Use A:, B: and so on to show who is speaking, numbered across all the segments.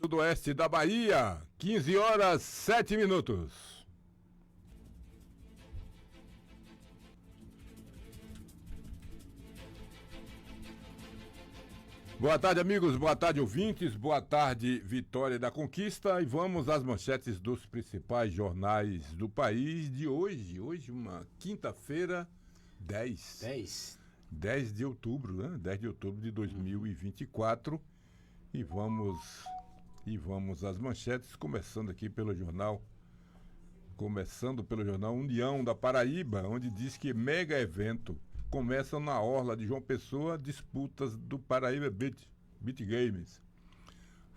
A: Sudoeste da Bahia, 15 horas 7 minutos. Boa tarde, amigos, boa tarde, ouvintes, boa tarde, Vitória da Conquista, e vamos às manchetes dos principais jornais do país de hoje. Hoje, uma quinta-feira, 10 de outubro, né? 10 de outubro de 2024, e vamos às manchetes, começando pelo jornal União da Paraíba, onde diz que mega evento começa na orla de João Pessoa, disputas do Paraíba Beach Games.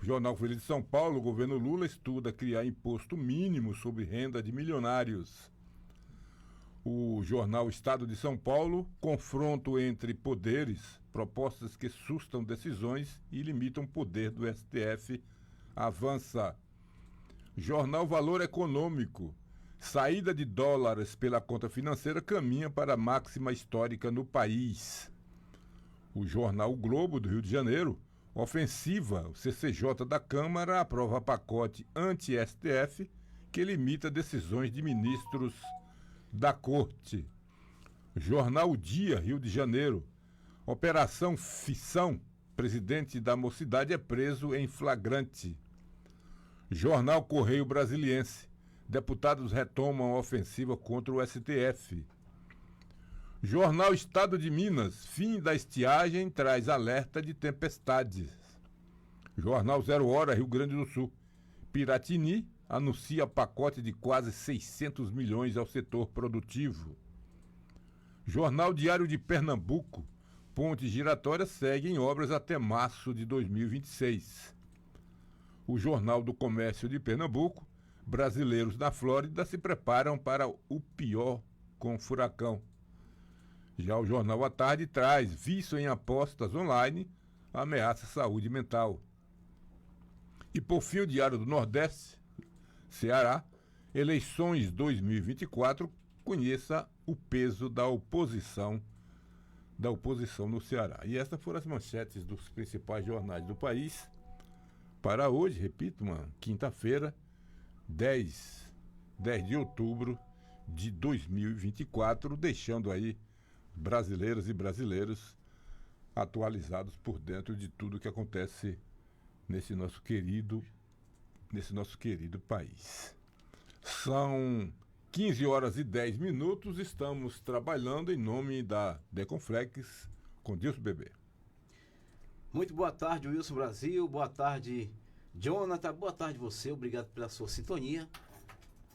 A: O jornal Folha de São Paulo, o governo Lula estuda criar imposto mínimo sobre renda de milionários. O jornal Estado de São Paulo, confronto entre poderes, propostas que sustam decisões e limitam o poder do STF, avança. Jornal Valor Econômico, saída de dólares pela conta financeira caminha para a máxima histórica no país. O jornal o Globo, do Rio de Janeiro, ofensiva, o CCJ da Câmara aprova pacote anti-STF que limita decisões de ministros da Corte. Jornal O Dia, Rio de Janeiro, Operação Fissão, presidente da Mocidade é preso em flagrante. Jornal Correio Brasiliense, deputados retomam a ofensiva contra o STF. Jornal Estado de Minas, fim da estiagem traz alerta de tempestades. Jornal 0 Hora, Rio Grande do Sul, Piratini anuncia pacote de quase 600 milhões ao setor produtivo. Jornal Diário de Pernambuco, ponte giratória segue em obras até março de 2026. O Jornal do Comércio de Pernambuco, brasileiros na Flórida se preparam para o pior com furacão. Já o Jornal à Tarde traz vício em apostas online, ameaça a saúde mental. E por fim, o Diário do Nordeste, Ceará, eleições 2024, conheça o peso da oposição no Ceará. E essas foram as manchetes dos principais jornais do país para hoje, repito, uma quinta-feira, 10 de outubro de 2024, deixando aí brasileiras e brasileiros atualizados por dentro de tudo que acontece nesse nosso querido país. São 15 horas e 10 minutos, estamos trabalhando em nome da Deconflex com Dilson Bebê.
B: Muito boa tarde, Wilson Brasil, boa tarde, Jonathan, boa tarde você, obrigado pela sua sintonia.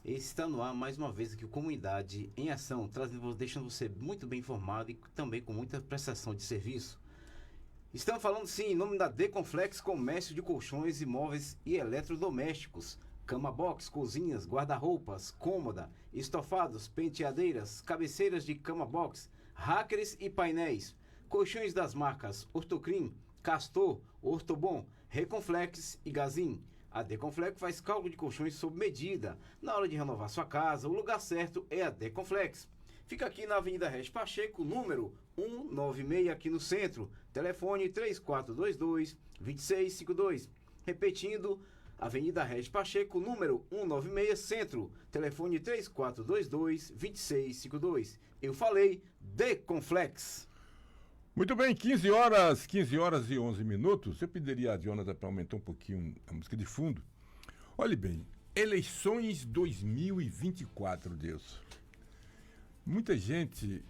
B: Esse está no ar mais uma vez aqui o Comunidade em Ação, deixando você muito bem informado e também com muita prestação de serviço. Estamos falando sim em nome da Deconflex, comércio de colchões, imóveis e eletrodomésticos, cama box, cozinhas, guarda-roupas, cômoda, estofados, penteadeiras, cabeceiras de cama box, hackers e painéis, colchões das marcas Ortocrim, Castor, Ortobon, Reconflex e Gazin. A Deconflex faz cálculo de colchões sob medida. Na hora de renovar sua casa, o lugar certo é a Deconflex. Fica aqui na Avenida Regis Pacheco, número 196, aqui no centro. Telefone 3422-2652. Repetindo, Avenida Regis Pacheco, número 196, centro. Telefone 3422-2652. Eu falei Deconflex.
A: Muito bem, 15 horas e 11 minutos. Eu pediria a Jonathan para aumentar um pouquinho a música de fundo. Olhe bem, eleições 2024, Deus. Muita gente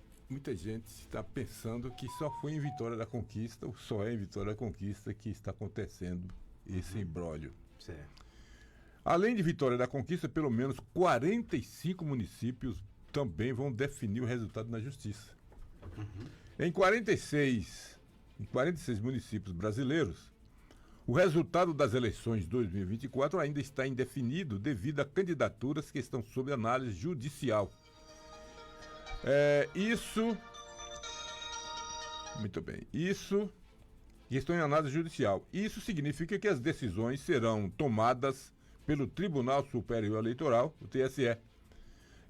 A: está pensando que só foi em Vitória da Conquista, ou só é em Vitória da Conquista que está acontecendo esse imbróglio.
B: Certo.
A: Além de Vitória da Conquista, pelo menos 45 municípios também vão definir o resultado na Justiça. Em 46 municípios brasileiros, o resultado das eleições de 2024 ainda está indefinido devido a candidaturas que estão sob análise judicial. Isso estão em análise judicial. Isso significa que as decisões serão tomadas pelo Tribunal Superior Eleitoral, o TSE.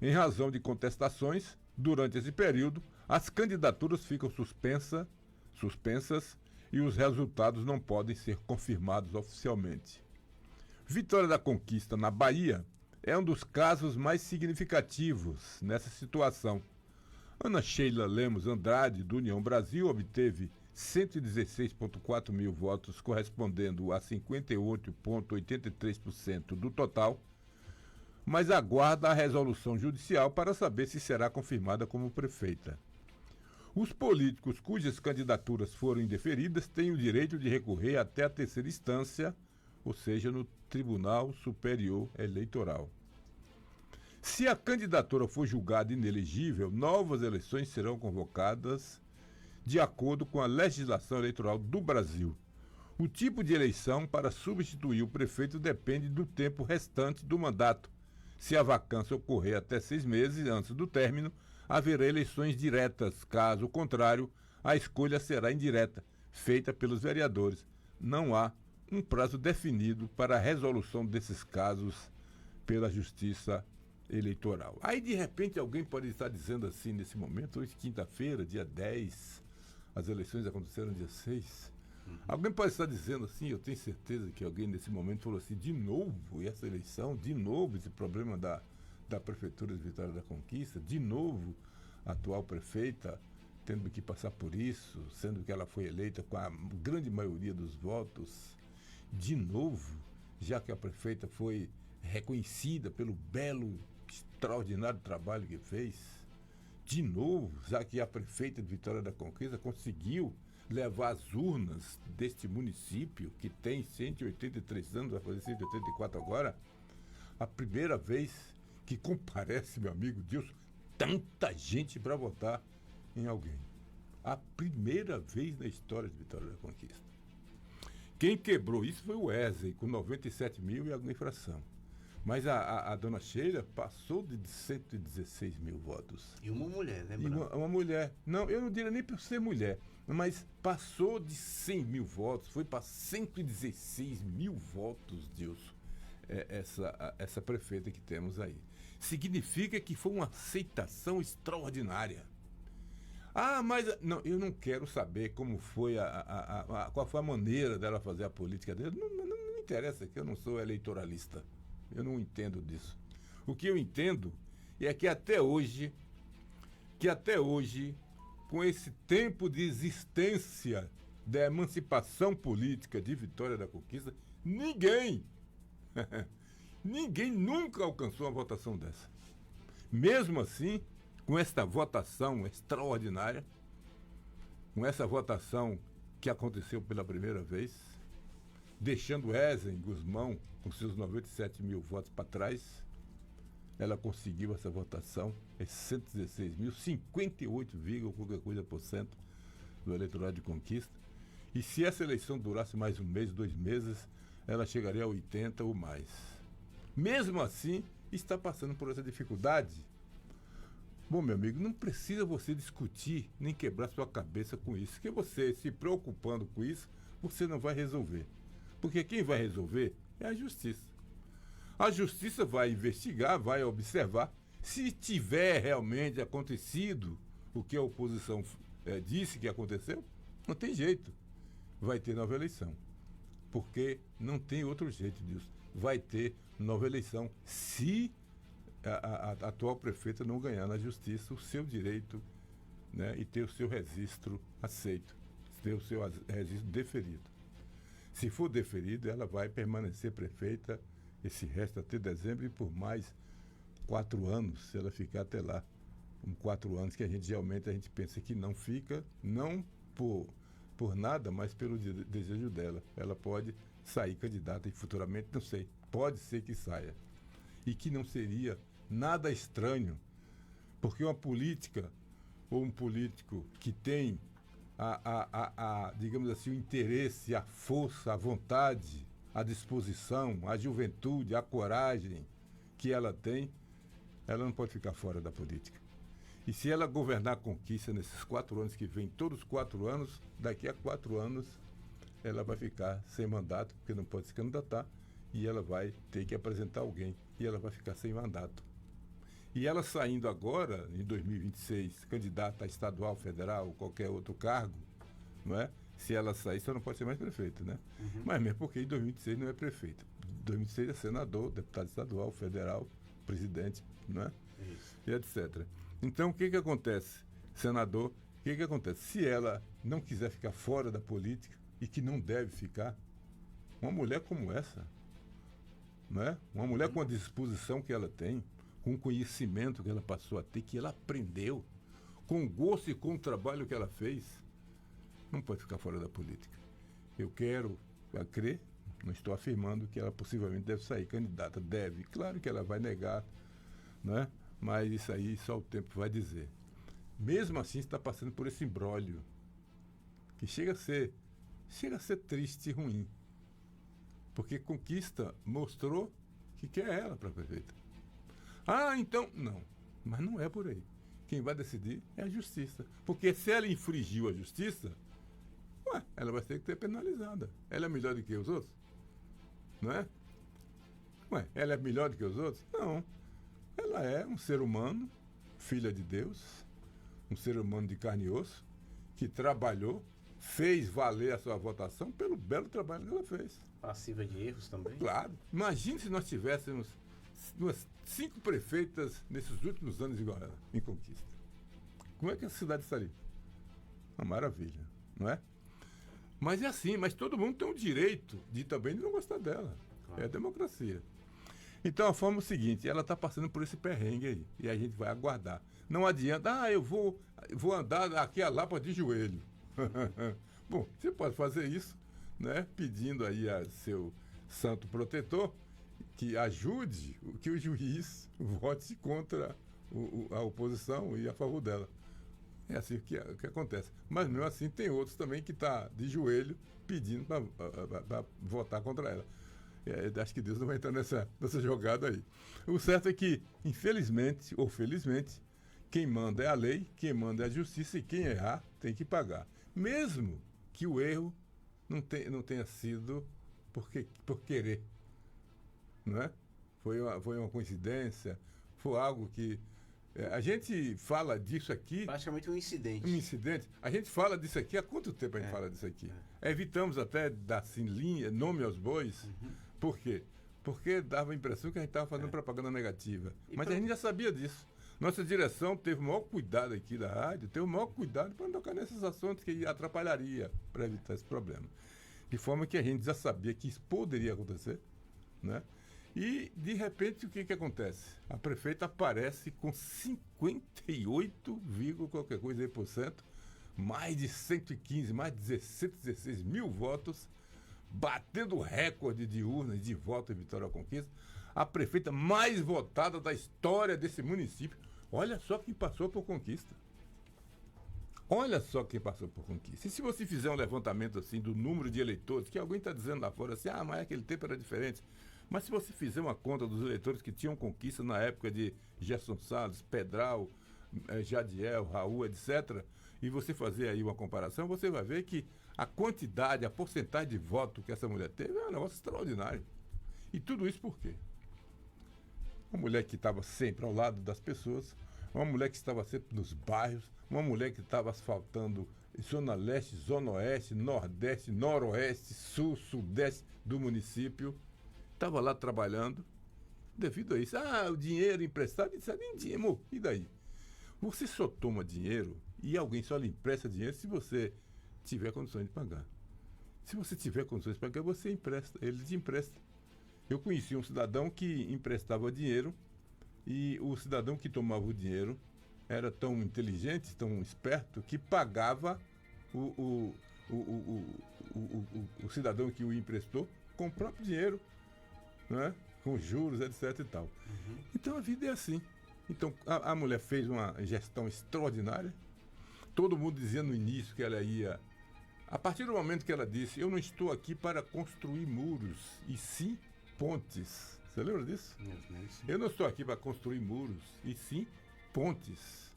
A: Em razão de contestações, durante esse período, as candidaturas ficam suspensas e os resultados não podem ser confirmados oficialmente. Vitória da Conquista, na Bahia, é um dos casos mais significativos nessa situação. Ana Sheila Lemos Andrade, do União Brasil, obteve 116,4 mil votos, correspondendo a 58,83% do total, mas aguarda a resolução judicial para saber se será confirmada como prefeita. Os políticos cujas candidaturas foram indeferidas têm o direito de recorrer até a terceira instância, ou seja, no Tribunal Superior Eleitoral. Se a candidatura for julgada inelegível, novas eleições serão convocadas de acordo com a legislação eleitoral do Brasil. O tipo de eleição para substituir o prefeito depende do tempo restante do mandato. Se a vacância ocorrer até 6 meses antes do término, haverá eleições diretas. Caso contrário, a escolha será indireta, feita pelos vereadores. Não há um prazo definido para a resolução desses casos pela Justiça Eleitoral. Aí, de repente, alguém pode estar dizendo assim, nesse momento, hoje, quinta-feira, dia 10, as eleições aconteceram dia 6. Alguém pode estar dizendo assim, eu tenho certeza que alguém nesse momento falou assim, de novo essa eleição, de novo esse problema da Prefeitura de Vitória da Conquista, de novo a atual prefeita tendo que passar por isso, sendo que ela foi eleita com a grande maioria dos votos, de novo, já que a prefeita foi reconhecida pelo belo, extraordinário trabalho que fez, de novo, já que a prefeita de Vitória da Conquista conseguiu levar as urnas deste município, que tem 183 anos, vai fazer 184 agora, a primeira vez que comparece, meu amigo Deus, tanta gente para votar em alguém. A primeira vez na história de Vitória da Conquista. Quem quebrou isso foi o Wesley, com 97 mil e alguma infração. Mas a dona Sheila passou de 116 mil votos.
B: E uma mulher, né,
A: uma mulher. Não, eu não diria nem por ser mulher, mas passou de 100 mil votos, foi para 116 mil votos, Deus, essa prefeita que temos aí. Significa que foi uma aceitação extraordinária. Ah, mas não, eu não quero saber como foi qual foi a maneira dela fazer a política dela. Não me interessa, que eu não sou eleitoralista. Eu não entendo disso. O que eu entendo é que até hoje, com esse tempo de existência da emancipação política de Vitória da Conquista, ninguém nunca alcançou uma votação dessa. Mesmo assim, com esta votação extraordinária, com essa votação que aconteceu pela primeira vez, deixando Wesley Guzmão com seus 97 mil votos para trás, ela conseguiu essa votação, 116 mil, 58, qualquer coisa por cento do eleitorado de Conquista. E se essa eleição durasse mais um mês, 2 meses, ela chegaria a 80 ou mais. Mesmo assim, está passando por essa dificuldade. Bom, meu amigo, não precisa você discutir nem quebrar sua cabeça com isso, porque você se preocupando com isso, você não vai resolver. Porque quem vai resolver é a justiça. A justiça vai investigar, vai observar. Se tiver realmente acontecido o que a oposição disse que aconteceu, não tem jeito. Vai ter nova eleição. Porque não tem outro jeito disso. Vai ter nova eleição se a atual prefeita não ganhar na justiça o seu direito, né, e ter o seu registro aceito, ter o seu registro deferido. Se for deferido, ela vai permanecer prefeita esse resto até dezembro e por mais 4 anos, se ela ficar até lá. 4 anos que geralmente a gente pensa que não fica, não por nada, mas pelo desejo dela. Ela pode sair candidata e futuramente, não sei, pode ser que saia. E que não seria nada estranho, porque uma política ou um político que tem digamos assim, o interesse, a força, a vontade, a disposição, a juventude, a coragem que ela tem, ela não pode ficar fora da política. E se ela governar a Conquista nesses 4 anos que vem, todos os 4 anos, daqui a 4 anos, ela vai ficar sem mandato, porque não pode se candidatar, e ela vai ter que apresentar alguém, e ela vai ficar sem mandato. E ela saindo agora, em 2026, candidata a estadual, federal, ou qualquer outro cargo, não é? Se ela sair, só não pode ser mais prefeita, né? Uhum. Mas mesmo porque em 2026 não é prefeita. 2006 é senador, deputado estadual, federal, presidente, né?
B: Isso.
A: E etc. Então, o que acontece, senador? O que acontece? Se ela não quiser ficar fora da política, e que não deve ficar, uma mulher como essa, né? Uma mulher com a disposição que ela tem, com o conhecimento que ela passou a ter, que ela aprendeu, com o gosto e com o trabalho que ela fez, não pode ficar fora da política. Eu quero crer, não estou afirmando que ela possivelmente deve sair candidata, deve. Claro que ela vai negar, né? Mas isso aí só o tempo vai dizer. Mesmo assim, está passando por esse imbróglio, que chega a ser triste e ruim. Porque Conquista mostrou que quer ela para prefeita. Ah, então, não. Mas não é por aí. Quem vai decidir é a justiça. Porque se ela infringiu a justiça, ela vai ter que ser penalizada. Ela é melhor do que os outros? Não é? Ela é melhor do que os outros? Não. Ela é um ser humano, filha de Deus, um ser humano de carne e osso, que trabalhou, fez valer a sua votação pelo belo trabalho que ela fez.
B: Passiva de erros também?
A: Claro. Imagine se nós tivéssemos umas 5 prefeitas nesses últimos anos igual ela, em Conquista. Como é que a cidade estaria? Uma maravilha, não é? Mas é assim, mas todo mundo tem o direito de também não gostar dela. Claro. É a democracia. Então a forma é o seguinte, ela está passando por esse perrengue aí, e a gente vai aguardar. Não adianta, eu vou andar aqui a Lapa de joelho. Bom, você pode fazer isso, né? Pedindo aí a seu santo protetor que ajude que o juiz vote contra a oposição e a favor dela. É assim que acontece. Mas mesmo assim tem outros também que estão de joelho pedindo para votar contra ela. Acho que Deus não vai entrar nessa jogada aí. O certo é que, infelizmente ou felizmente, quem manda é a lei, quem manda é a justiça, e quem errar tem que pagar. Mesmo que o erro não tenha sido por querer. Não é? Foi uma coincidência, foi algo que... a gente fala disso aqui...
B: Praticamente um incidente.
A: Um incidente. A gente fala disso aqui, há quanto tempo a gente fala disso aqui? Evitamos até dar assim, nome aos bois. Por quê? Porque dava a impressão que a gente estava fazendo propaganda negativa. Mas a gente já sabia disso. Nossa direção teve o maior cuidado aqui da rádio, teve o maior cuidado para não tocar nesses assuntos que atrapalharia para evitar esse problema. De forma que a gente já sabia que isso poderia acontecer, né? E, de repente, o que acontece? A prefeita aparece com 58, qualquer coisa aí por cento, mais de 115, mais de 116 mil votos, batendo o recorde de urnas de voto em Vitória da Conquista, a prefeita mais votada da história desse município. Olha só quem passou por Conquista. Olha só quem passou por Conquista. E se você fizer um levantamento assim do número de eleitores, que alguém está dizendo lá fora assim, mas aquele tempo era diferente. Mas se você fizer uma conta dos eleitores que tinham Conquista na época de Gerson Salles, Pedral, Jadiel, Raul, etc., e você fazer aí uma comparação, você vai ver que a quantidade, a porcentagem de voto que essa mulher teve é um negócio extraordinário. E tudo isso por quê? Uma mulher que estava sempre ao lado das pessoas, uma mulher que estava sempre nos bairros, uma mulher que estava asfaltando Zona Leste, Zona Oeste, Nordeste, Noroeste, Sul, Sudeste do município. Estava lá trabalhando, devido a isso. O dinheiro emprestado, isso é nem dinheiro. E daí? Você só toma dinheiro e alguém só lhe empresta dinheiro se você tiver condições de pagar. Se você tiver condições de pagar, você empresta, ele te empresta. Eu conheci um cidadão que emprestava dinheiro e o cidadão que tomava o dinheiro era tão inteligente, tão esperto, que pagava o cidadão que o emprestou com o próprio dinheiro, né? Com juros, etc. e tal. Então a vida é assim. Então a mulher fez uma gestão extraordinária. Todo mundo dizia no início que ela ia... A partir do momento que ela disse, eu não estou aqui para construir muros, e sim pontes. Você lembra disso? Eu não estou aqui para construir muros, e sim pontes.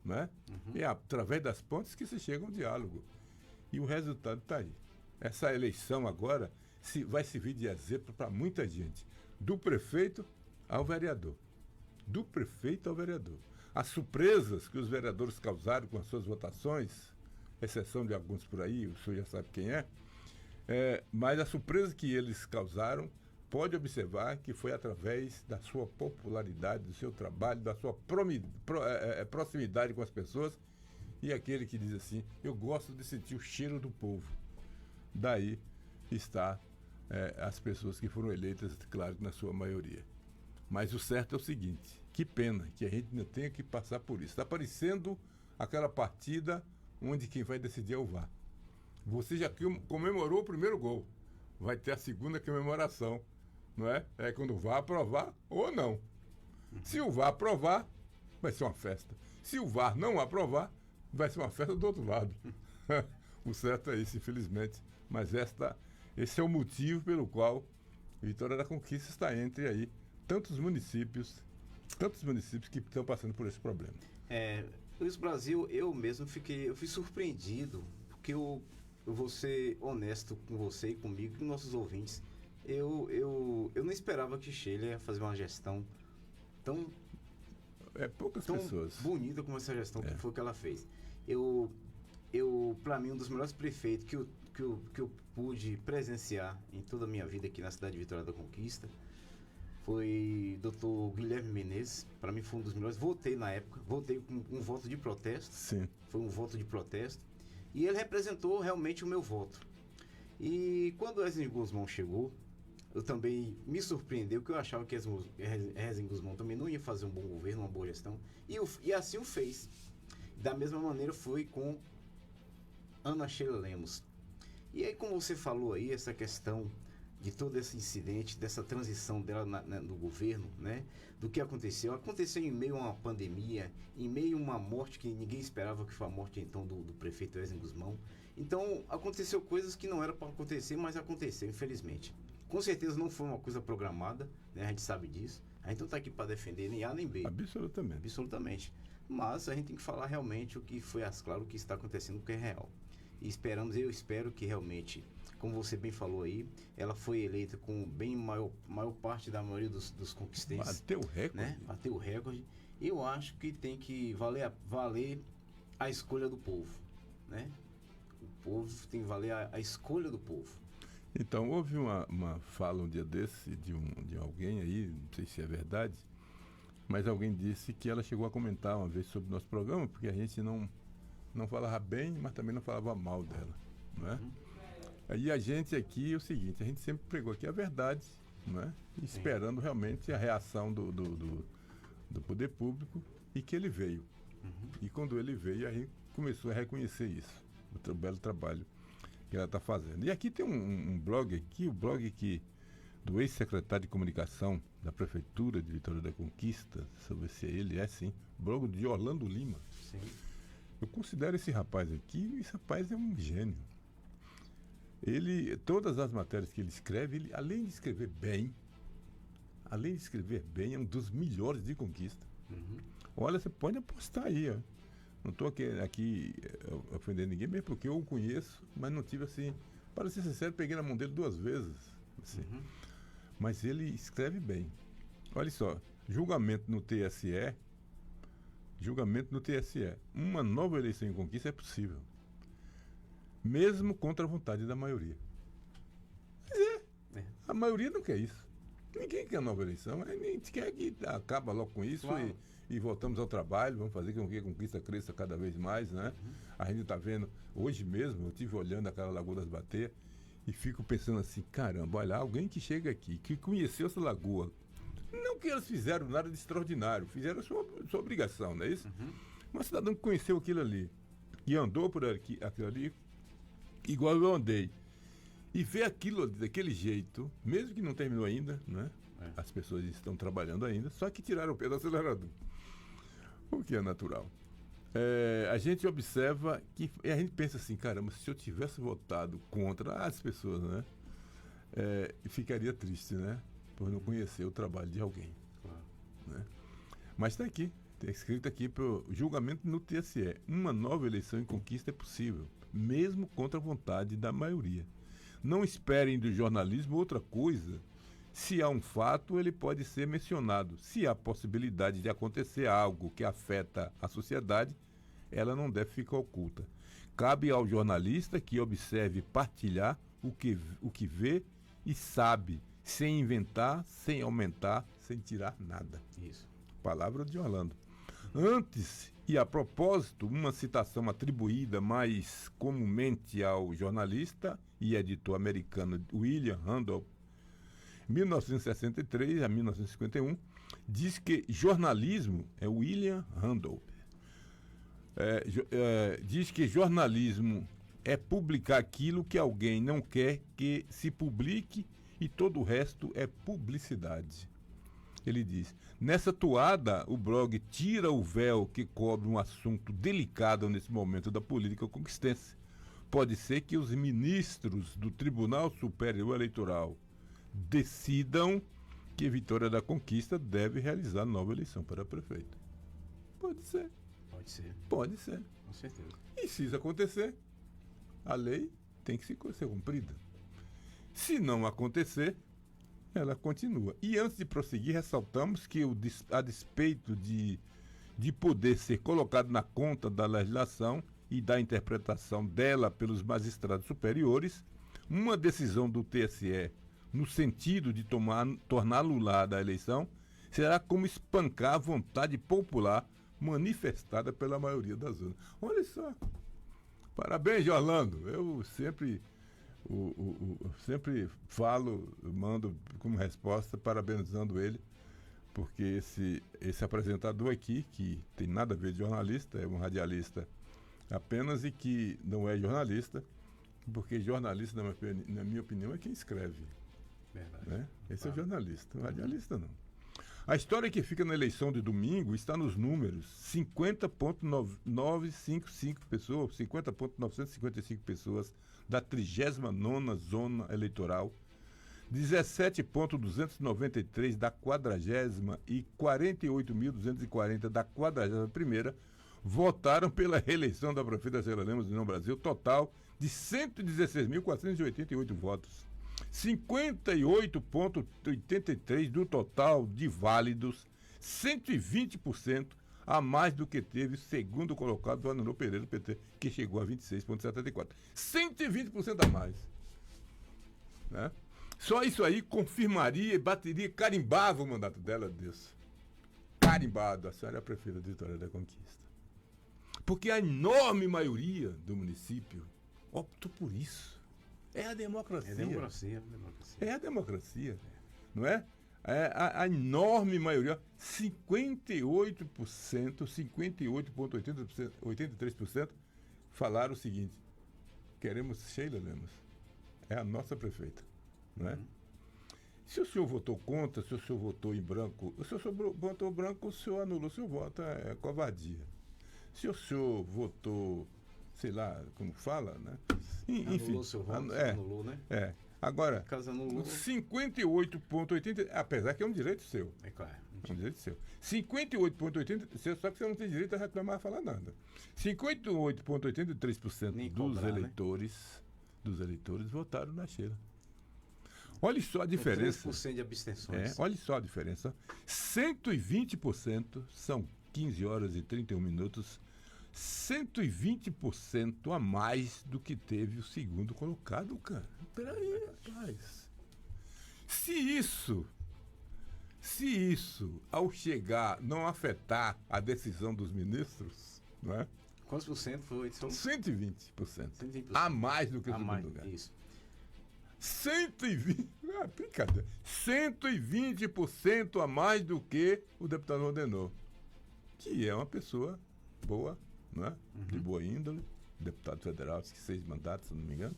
A: Né? E é através das pontes que se chega a um diálogo. E o resultado está aí. Essa eleição agora vai servir de exemplo para muita gente. Do prefeito ao vereador. Do prefeito ao vereador. As surpresas que os vereadores causaram com as suas votações, exceção de alguns por aí, o senhor já sabe quem é, mas a surpresa que eles causaram pode observar que foi através da sua popularidade, do seu trabalho, da sua proximidade com as pessoas, e aquele que diz assim, eu gosto de sentir o cheiro do povo. Daí está as pessoas que foram eleitas, claro, na sua maioria. Mas o certo é o seguinte, que pena que a gente ainda tenha que passar por isso. Está parecendo aquela partida onde quem vai decidir é o VAR. Você já comemorou o primeiro gol, vai ter a segunda comemoração, não é? É quando o VAR aprovar ou não. Se o VAR aprovar, vai ser uma festa. Se o VAR não aprovar, vai ser uma festa do outro lado. O certo é isso, infelizmente. Mas esse é o motivo pelo qual Vitória da Conquista está entre aí tantos municípios que estão passando por esse problema.
B: Luiz Brasil, eu mesmo fui surpreendido, porque eu vou ser honesto com você e comigo e com nossos ouvintes. Eu não esperava que Sheila ia fazer uma gestão tão
A: pessoas
B: bonita como essa gestão que foi que ela fez. Para mim, um dos melhores prefeitos que eu pude presenciar em toda a minha vida aqui na cidade de Vitória da Conquista foi Dr. Guilherme Menezes. Para mim foi um dos melhores. Votei na época, votei com um voto de protesto.
A: Sim.
B: Foi um voto de protesto. E ele representou realmente o meu voto. E quando o Wesley Guzmão chegou, eu também me surpreendeu, que eu achava que Wesley Guzmão também não ia fazer um bom governo, uma boa gestão. E assim o fez. Da mesma maneira foi com Ana Sheila Lemos. E aí, como você falou aí, essa questão de todo esse incidente, dessa transição dela no governo, né? Do que aconteceu. Aconteceu em meio a uma pandemia, em meio a uma morte que ninguém esperava, que foi a morte então do prefeito Wesley Guzmão. Então, aconteceu coisas que não eram para acontecer, mas aconteceu, infelizmente. Com certeza não foi uma coisa programada, né? A gente sabe disso. A gente não está aqui para defender nem A nem B.
A: Absolutamente.
B: Absolutamente. Mas a gente tem que falar realmente o que foi claro, o que está acontecendo, o que é real. E eu espero que realmente, como você bem falou aí, ela foi eleita com bem maior parte da maioria dos conquistenses.
A: Bateu o recorde.
B: Né? Bateu o recorde. Eu acho que tem que valer a escolha do povo. Né? O povo tem que valer a escolha do povo.
A: Então, houve uma fala um dia desse de alguém aí, não sei se é verdade, mas alguém disse que ela chegou a comentar uma vez sobre o nosso programa, porque a gente não falava bem, mas também não falava mal dela, não é? E a gente aqui é o seguinte, a gente sempre pregou aqui a verdade, não é? E esperando realmente a reação do poder público, e que ele veio. E quando ele veio, a gente começou a reconhecer isso, o belo trabalho que ela está fazendo. E aqui tem um blog aqui, o blog do ex-secretário de comunicação da Prefeitura de Vitória da Conquista, sobre se ele é sim, blog de Orlando Lima.
B: Sim.
A: Eu considero esse rapaz é um gênio. Todas as matérias que ele escreve, além de escrever bem, é um dos melhores de Conquista. Olha, você pode apostar aí, ó. Não estou aqui ofendendo ninguém, mesmo porque eu o conheço, mas não tive assim, para ser sincero, peguei na mão dele 2 vezes. Assim. Mas ele escreve bem. Olha só, julgamento no TSE, uma nova eleição em Conquista é possível, mesmo contra a vontade da maioria. Mas a maioria não quer isso. Ninguém quer nova eleição, a gente quer que acaba logo com isso. Claro. E voltamos ao trabalho, vamos fazer com que a Conquista cresça cada vez mais, né? A gente está vendo, hoje mesmo, eu estive olhando aquela Lagoa das Bateias e fico pensando assim, caramba, olha, alguém que chega aqui, que conheceu essa lagoa, não que eles fizeram nada de extraordinário, fizeram a sua obrigação, não é isso? Um cidadão que conheceu aquilo ali e andou por aquilo ali, igual eu andei, e ver aquilo daquele jeito, mesmo que não terminou ainda, né? As pessoas estão trabalhando ainda, só que tiraram o pé do acelerador. O que é natural. A gente observa que a gente pensa assim, caramba, se eu tivesse votado contra as pessoas, né? Ficaria triste, né? Por não conhecer o trabalho de alguém.
B: Claro.
A: Né? Mas está aqui, está escrito aqui para o julgamento no TSE. Uma nova eleição em Conquista é possível, mesmo contra a vontade da maioria. Não esperem do jornalismo outra coisa. Se há um fato, ele pode ser mencionado. Se há possibilidade de acontecer algo que afeta a sociedade, ela não deve ficar oculta. Cabe ao jornalista que observe e partilhar o que vê e sabe, sem inventar, sem aumentar, sem tirar nada.
B: Isso.
A: Palavra de Orlando. Antes, e a propósito, uma citação atribuída mais comumente ao jornalista e editor americano William Randolph, 1963 a 1951, diz que jornalismo, é William Randolph, diz que jornalismo é publicar aquilo que alguém não quer que se publique e todo o resto é publicidade. Ele diz, nessa toada, o blog tira o véu que cobre um assunto delicado nesse momento da política conquistense. Pode ser que os ministros do Tribunal Superior Eleitoral decidam que Vitória da Conquista deve realizar nova eleição para prefeito. Pode ser.
B: Pode ser.
A: Pode ser.
B: Com certeza.
A: E se isso acontecer, a lei tem que ser cumprida. Se não acontecer, ela continua. E antes de prosseguir, ressaltamos que, a despeito de poder ser colocado na conta da legislação e da interpretação dela pelos magistrados superiores, uma decisão do TSE no sentido de tornar anulada a eleição será como espancar a vontade popular manifestada pela maioria das urnas. Olha só. Parabéns, Orlando. Eu sempre mando como resposta parabenizando ele, porque esse apresentador aqui, que tem nada a ver de jornalista, é um radialista apenas e que não é jornalista, porque jornalista, na minha opinião, é quem escreve.
B: Verdade.
A: Né? Esse é jornalista, radialista não. A história que fica na eleição de domingo está nos números: 50.955 pessoas, 50.955 pessoas da 39ª zona eleitoral, 17.293 da 40ª e 48.240 da 41ª votaram pela reeleição da prefeita Sheila Lemos do União Brasil, total de 116.488 votos. 58,83% do total de válidos, 120% a mais do que teve o segundo colocado, do Ananô Pereira, do PT, que chegou a 26,74%. 120% a mais. Né? Só isso aí confirmaria, bateria, carimbava o mandato dela, Deus. Carimbado, a senhora é a prefeita de Vitória da Conquista. Porque a enorme maioria do município optou por isso. É a democracia. É a democracia. Não é? A enorme maioria, 83%, falaram o seguinte: queremos Sheila Lemos. É a nossa prefeita. Não é? Se o senhor votou contra, se o senhor votou em branco, se o senhor votou branco, o senhor anulou seu voto. É covardia. Se o senhor votou, sei lá, como fala, né? Enfim.
B: Anulou seu voto, anulou, né?
A: Agora,
B: Caso anulou,
A: 58,80, apesar que é um direito seu.
B: é claro.
A: É um direito seu. 58,80, só que você não tem direito a reclamar, a falar nada. 58,83% dos eleitores votaram na Sheila. Olha só a diferença.
B: 3% de abstenções.
A: Olha só a diferença. 120% são 15 horas e 31 minutos. 120% a mais do que teve o segundo colocado, cara. Peraí, rapaz. Se isso, ao chegar, não afetar a decisão dos ministros, não é?
B: Quantos por cento foi?
A: 120%. A mais do que o segundo lugar.
B: Isso.
A: 120%. Brincadeira. 120% a mais do que o deputado ordenou. Que é uma pessoa boa, não é? De boa índole, deputado federal, 6 mandatos, se não me engano.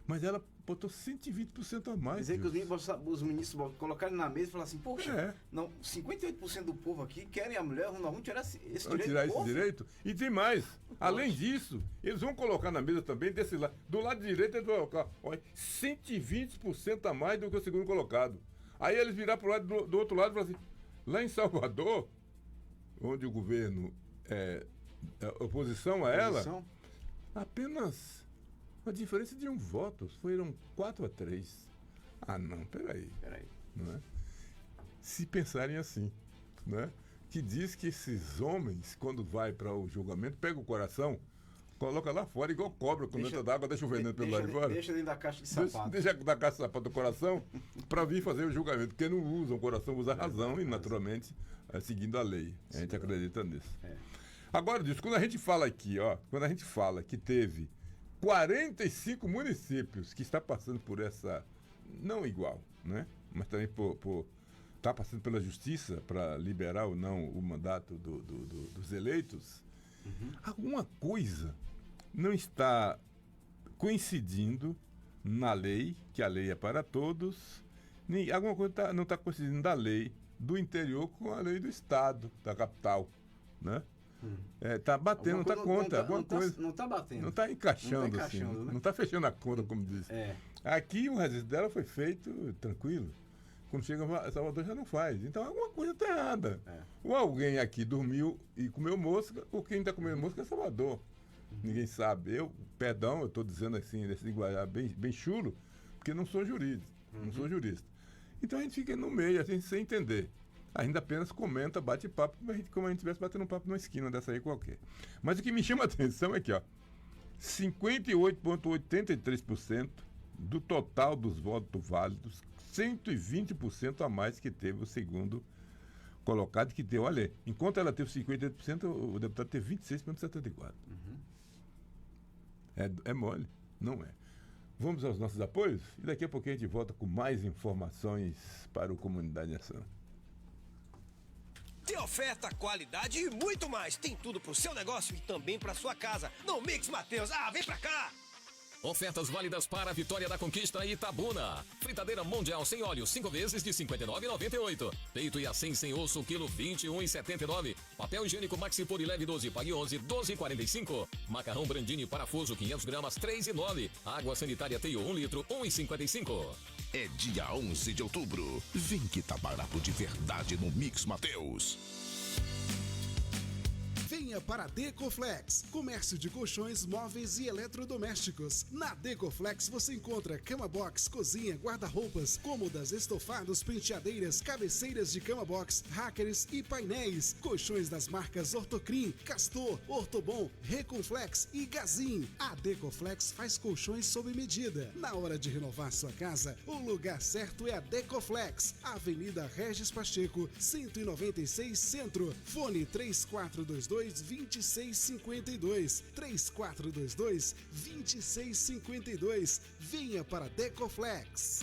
A: Mas ela botou 120% a mais.
B: Quer dizer que os ministros colocaram na mesa e falaram assim: poxa, não, 58% do povo aqui querem a mulher, nós vamos tirar esse direito.
A: Vamos tirar esse direito. E tem mais. Além disso, eles vão colocar na mesa também, desse lado. Do lado direito, eles vão colocar 120% a mais do que o segundo colocado. Aí eles viraram para o lado do outro lado e falaram assim: lá em Salvador, onde o governo é oposição a ela, apenas a diferença de um voto, foram 4-3. Ah, não, peraí. Não é? Se pensarem assim, né? Que diz que esses homens, quando vai para o julgamento, pega o coração, Coloca lá fora, igual cobra, quando entra d'água, deixa o veneno pelo lado de fora.
B: Deixa dentro da caixa de sapato.
A: Deixa da caixa de sapato do coração para vir fazer o julgamento, porque não usam o coração, usa a razão e, naturalmente, seguindo a lei. A gente acredita nisso. Agora, disso, quando a gente fala aqui, quando a gente fala que teve 45 municípios que está passando por essa, não igual, né? Mas também está passando pela justiça para liberar ou não o mandato dos eleitos, alguma coisa não está coincidindo na lei, que a lei é para todos, nem alguma coisa não está coincidindo da lei do interior com a lei do estado, da capital, né? Tá batendo, não está conta, alguma coisa.
B: Não está batendo.
A: Não está encaixando, assim.
B: Né?
A: Não está fechando a conta, como diz. Aqui o registro dela foi feito tranquilo. Quando chega a Salvador já não faz. Então alguma coisa está errada. Ou alguém aqui dormiu e comeu mosca, ou quem está comendo mosca é Salvador. Ninguém sabe. Eu estou dizendo assim, nesse linguajar bem chulo, porque não sou jurista. Não sou jurista. Então a gente fica no meio, assim, sem entender. Ainda apenas comenta, bate papo, como a gente estivesse batendo um papo numa esquina dessa aí qualquer. Mas o que me chama a atenção é que, 58,83% do total dos votos válidos, 120% a mais que teve o segundo colocado, que deu, olha, enquanto ela teve 58%, o deputado teve 26,74%. É mole, não é. Vamos aos nossos apoios e daqui a pouco a gente volta com mais informações para o Comunidade em Ação.
C: Tem oferta, qualidade e muito mais. Tem tudo pro seu negócio e também pra sua casa. No Mix Mateus. Vem pra cá!
D: Ofertas válidas para a Vitória da Conquista e Itabuna. Fritadeira Mundial sem óleo, 5 vezes de R$ 59,98. Peito e assim sem osso, quilo 21,79. Papel higiênico Maxi Puri Leve 12, pague 11, 12,45. Macarrão Brandini Parafuso, 500 gramas, 3,9. Água sanitária Teio, 1 litro, 1,55.
E: É dia 11 de outubro. Vem que tá barato de verdade no Mix Mateus.
F: Venha para a Decoflex, comércio de colchões, móveis e eletrodomésticos. Na Decoflex você encontra cama box, cozinha, guarda-roupas, cômodas, estofados, penteadeiras, cabeceiras de cama box, hackers e painéis. Colchões das marcas Ortocrim, Castor, Ortobon, Reconflex e Gazin. A Decoflex faz colchões sob medida. Na hora de renovar sua casa, o lugar certo é a Decoflex. Avenida Regis Pacheco, 196 Centro. Fone 3422-2652. 3422-2652. Venha para Decoflex.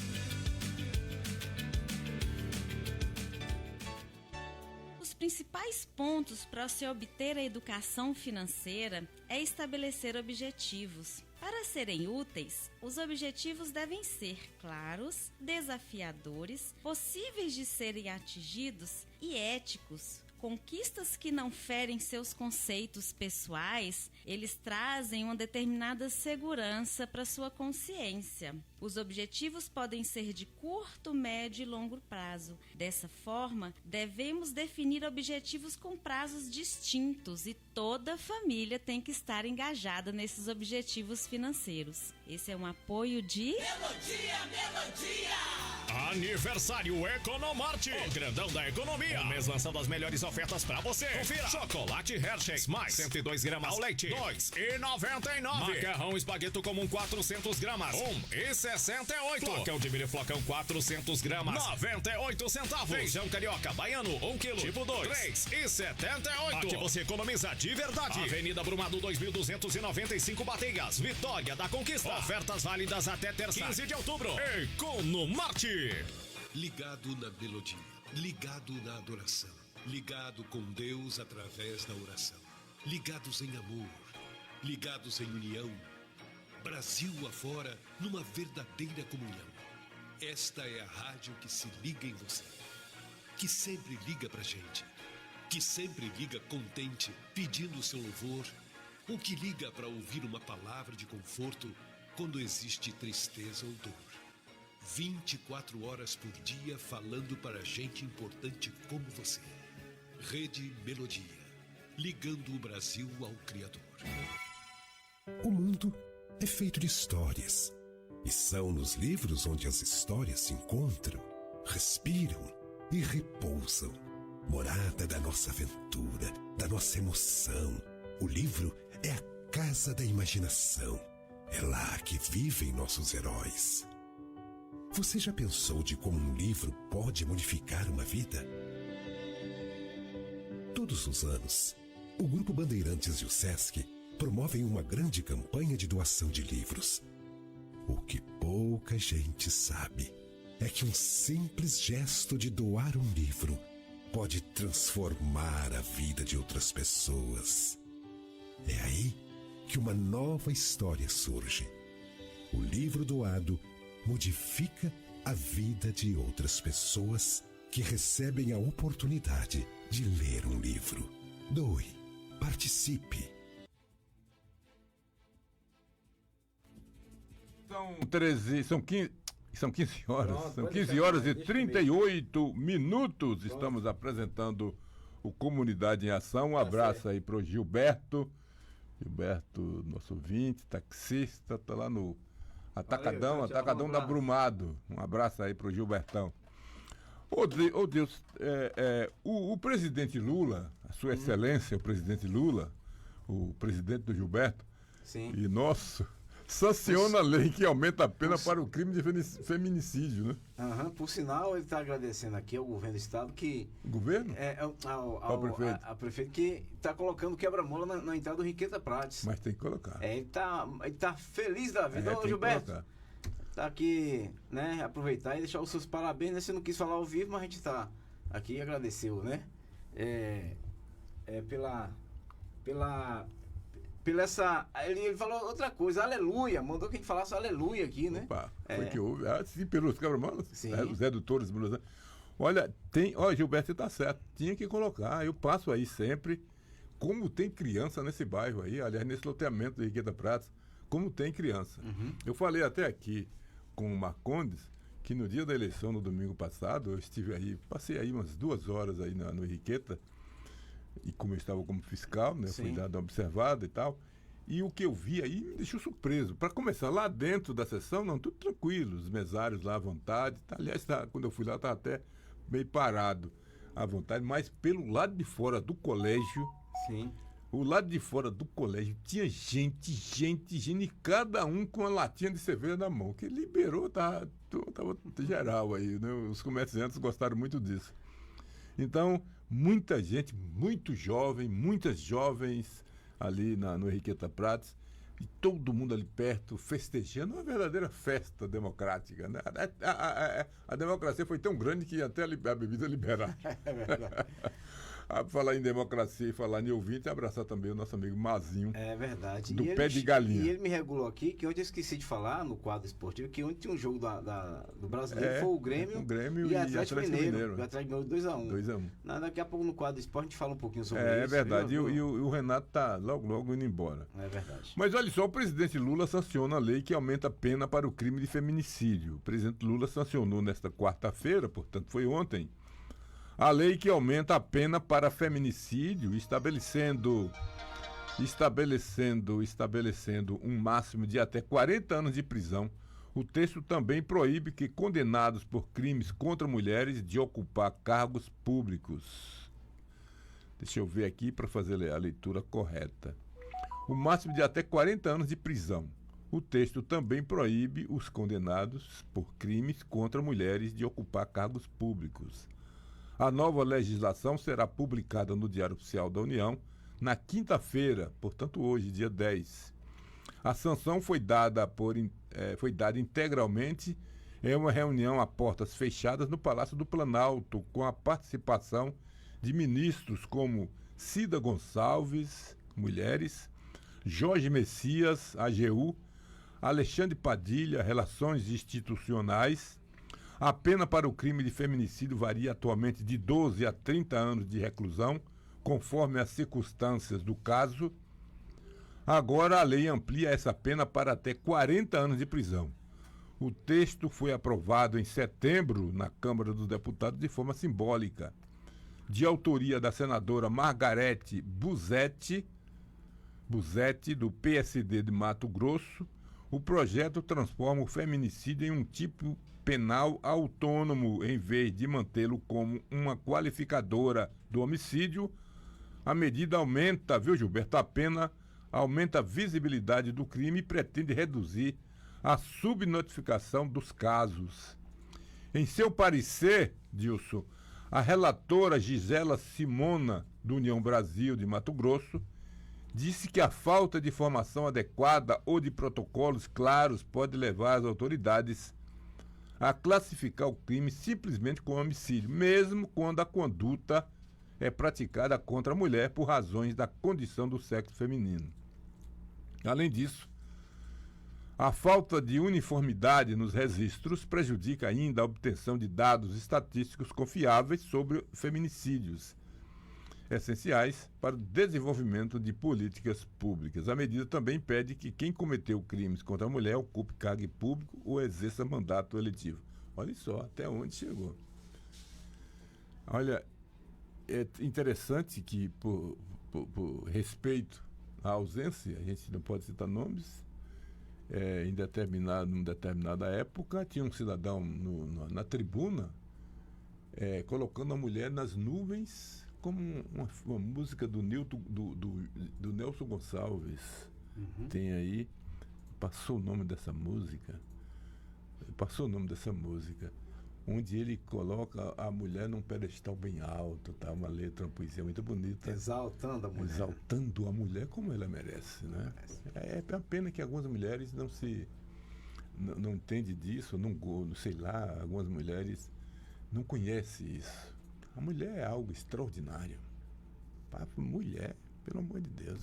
G: Os principais pontos para se obter a educação financeira é estabelecer objetivos. Para serem úteis, os objetivos devem ser claros, desafiadores, possíveis de serem atingidos e éticos. Conquistas que não ferem seus conceitos pessoais, eles trazem uma determinada segurança para sua consciência. Os objetivos podem ser de curto, médio e longo prazo. Dessa forma, devemos definir objetivos com prazos distintos e toda a família tem que estar engajada nesses objetivos financeiros. Esse é um apoio de...
H: Melodia! Aniversário Economarte, o grandão da economia. Um mês lançando as melhores ofertas pra você. Confira. Chocolate Hershey's mais 102 gramas ao leite, R$2,99. Macarrão espagueto comum 400 gramas, R$1,68. Flocão de milho flocão 400 gramas, 98 centavos. Feijão carioca baiano 1 quilo, tipo 2, R$3,78. Aqui você economiza de verdade. Avenida Brumado 2295 Bateias, Vitória da Conquista. Ofertas válidas até terça, 15 de outubro. Economarte.
I: Ligado na melodia, ligado na adoração, ligado com Deus através da oração, ligados em amor, ligados em união, Brasil afora numa verdadeira comunhão. Esta é a rádio que se liga em você, que sempre liga pra gente, que sempre liga contente, pedindo o seu louvor, ou que liga para ouvir uma palavra de conforto quando existe tristeza ou dor. 24 horas por dia falando para gente importante como você. Rede Melodia, ligando o Brasil ao Criador.
J: O mundo é feito de histórias. E são nos livros onde as histórias se encontram, respiram e repousam. Morada da nossa aventura, da nossa emoção. O livro é a casa da imaginação. É lá que vivem nossos heróis. Você já pensou de como um livro pode modificar uma vida? Todos os anos, o Grupo Bandeirantes e o Sesc promovem uma grande campanha de doação de livros. O que pouca gente sabe é que um simples gesto de doar um livro pode transformar a vida de outras pessoas. É aí que uma nova história surge. O livro doado modifica a vida de outras pessoas que recebem a oportunidade de ler um livro. Doe, participe.
A: São 15 horas.
B: Pronto,
A: São
B: pode
A: 15
B: deixar,
A: horas e
B: deixa
A: 38 minutos. Estamos apresentando o Comunidade em Ação. Um abraço aí pro Gilberto. Gilberto, nosso ouvinte, taxista, tá lá no Atacadão, Atacadão da Brumado. Um abraço aí pro Gilbertão. Ô Deus, o presidente Lula, a sua excelência, o presidente Lula, o presidente do Gilberto,
B: Sim.
A: e nosso, sanciona a lei que aumenta a pena para o crime de feminicídio, né?
B: Por sinal, ele está agradecendo aqui ao governo do estado que...
A: Governo?
B: Ao
A: prefeito.
B: A prefeito que está colocando quebra-mola na entrada do Henriqueta Prates.
A: Mas tem que colocar.
B: Ele tá feliz da vida. Ô,
A: tem que
B: Gilberto,
A: colocar.
B: tá aqui, né? Aproveitar e deixar os seus parabéns, né? Você não quis falar ao vivo, mas a gente tá aqui e agradeceu, né? Pela essa... Ele falou outra coisa, aleluia. Mandou que a gente falasse aleluia aqui, né?
A: Opa, foi que houve. Sim, pelos quebra-molas.
B: Sim.
A: Os redutores. Olha, Gilberto, você tá certo. Tinha que colocar. Eu passo aí sempre. Como tem criança nesse bairro aí, aliás, nesse loteamento do Henriqueta Prates, como tem criança. Eu falei até aqui com o Marcondes que no dia da eleição, no domingo passado, eu estive aí, passei aí umas 2 horas aí no Henriqueta, e como eu estava como fiscal, né, fui dado uma observada e tal, e o que eu vi aí me deixou surpreso. Para começar, lá dentro da sessão, não, tudo tranquilo, os mesários lá à vontade, aliás, quando eu fui lá, estava até meio parado à vontade, mas pelo lado de fora do colégio, o lado de fora do colégio tinha gente, e cada um com uma latinha de cerveja na mão, que liberou, tava geral aí, né? Os comerciantes gostaram muito disso. Então, muita gente, muito jovem, muitas jovens ali no Henriqueta Prates, e todo mundo ali perto festejando, uma verdadeira festa democrática, né? A democracia foi tão grande que até a bebida liberada.
B: É verdade.
A: Falar em democracia e falar em ouvinte, abraçar também o nosso amigo Mazinho.
B: É verdade.
A: Do Pé de Galinha.
B: E ele me regulou aqui, que ontem eu esqueci de falar no quadro esportivo, que ontem tinha um jogo do Brasileiro, foi o Grêmio
A: e
B: Atlético Mineiro.
A: O
B: Atlético Mineiro 2-1. Daqui a pouco no quadro do esporte a gente fala um pouquinho sobre isso.
A: É verdade. E o Renato tá logo indo embora.
B: É verdade.
A: Mas olha só, o presidente Lula sanciona a lei que aumenta a pena para o crime de feminicídio. O presidente Lula sancionou nesta quarta-feira, portanto foi ontem, a lei que aumenta a pena para feminicídio, estabelecendo um máximo de até 40 anos de prisão. O texto também proíbe que condenados por crimes contra mulheres de ocupar cargos públicos. Deixa eu ver aqui para fazer a leitura correta. O máximo de até 40 anos de prisão. O texto também proíbe os condenados por crimes contra mulheres de ocupar cargos públicos. A nova legislação será publicada no Diário Oficial da União na quinta-feira, portanto hoje, dia 10. A sanção foi dada integralmente em uma reunião a portas fechadas no Palácio do Planalto, com a participação de ministros como Cida Gonçalves, mulheres, Jorge Messias, AGU, Alexandre Padilha, Relações Institucionais. A pena para o crime de feminicídio varia atualmente de 12 a 30 anos de reclusão, conforme as circunstâncias do caso. Agora a lei amplia essa pena para até 40 anos de prisão. O texto foi aprovado em setembro na Câmara dos Deputados de forma simbólica. De autoria da senadora Margarete Busetti, do PSD de Mato Grosso, o projeto transforma o feminicídio em um tipo penal autônomo, em vez de mantê-lo como uma qualificadora do homicídio. A medida aumenta, viu, Gilberto, a pena aumenta a visibilidade do crime e pretende reduzir a subnotificação dos casos. Em seu parecer, Dilson, a relatora Gisela Simona, do União Brasil de Mato Grosso, disse que a falta de informação adequada ou de protocolos claros pode levar as autoridades a classificar o crime simplesmente como homicídio, mesmo quando a conduta é praticada contra a mulher por razões da condição do sexo feminino. Além disso, a falta de uniformidade nos registros prejudica ainda a obtenção de dados estatísticos confiáveis sobre feminicídios, essenciais para o desenvolvimento de políticas públicas. A medida também impede que quem cometeu crimes contra a mulher ocupe cargo público ou exerça mandato eletivo. Olha só até onde chegou. Olha, é interessante que, por respeito à ausência, a gente não pode citar nomes, numa determinada época, tinha um cidadão na tribuna colocando a mulher nas nuvens, como uma música do Nelson Gonçalves. Tem aí, passou o nome dessa música, onde ele coloca a mulher num pedestal bem alto, tá? Uma letra, uma poesia muito bonita.
B: Exaltando a mulher.
A: Exaltando a mulher como ela merece, né? É uma pena que algumas mulheres não entendem disso, não sei lá, algumas mulheres não conhecem isso. A mulher é algo extraordinário. A mulher, pelo amor de Deus,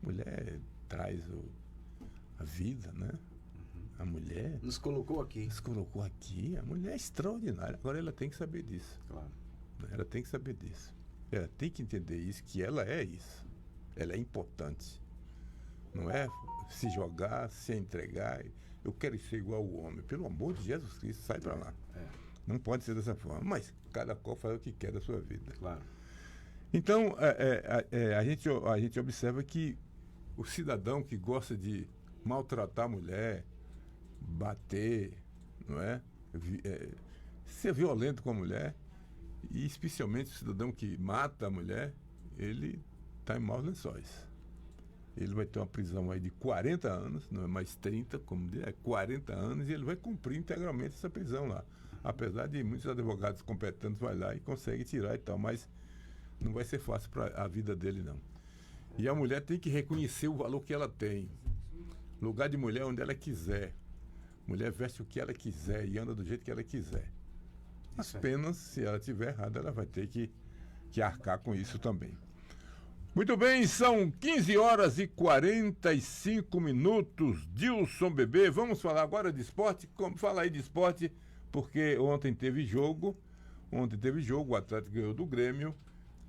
A: mulher traz a vida, né? A mulher
B: nos colocou aqui.
A: A mulher é extraordinária. Agora ela tem que saber disso.
B: Claro.
A: Ela tem que saber disso. Ela tem que entender isso, que ela é isso. Ela é importante. Não é se jogar, se entregar. Eu quero ser igual ao homem. Pelo amor de Jesus Cristo, sai pra lá. Não pode ser dessa forma. Mas cada qual faz o que quer da sua vida.
B: Claro.
A: Então, a gente observa que o cidadão que gosta de maltratar a mulher, bater, não é? Ser violento com a mulher, e especialmente o cidadão que mata a mulher, ele está em maus lençóis. Ele vai ter uma prisão aí de 40 anos, não é mais 30, como diz, 40 anos, e ele vai cumprir integralmente essa prisão lá. Apesar de muitos advogados competentes vai lá e conseguem tirar e tal, mas não vai ser fácil para a vida dele, não. E a mulher tem que reconhecer o valor que ela tem. Lugar de mulher onde ela quiser. Mulher veste o que ela quiser e anda do jeito que ela quiser. Apenas, se ela estiver errada, ela vai ter que arcar com isso também. Muito bem, são 15 horas e 45 minutos. Dilson Bebê, vamos falar agora de esporte? Fala aí de esporte, porque ontem teve jogo, o Atlético ganhou do Grêmio.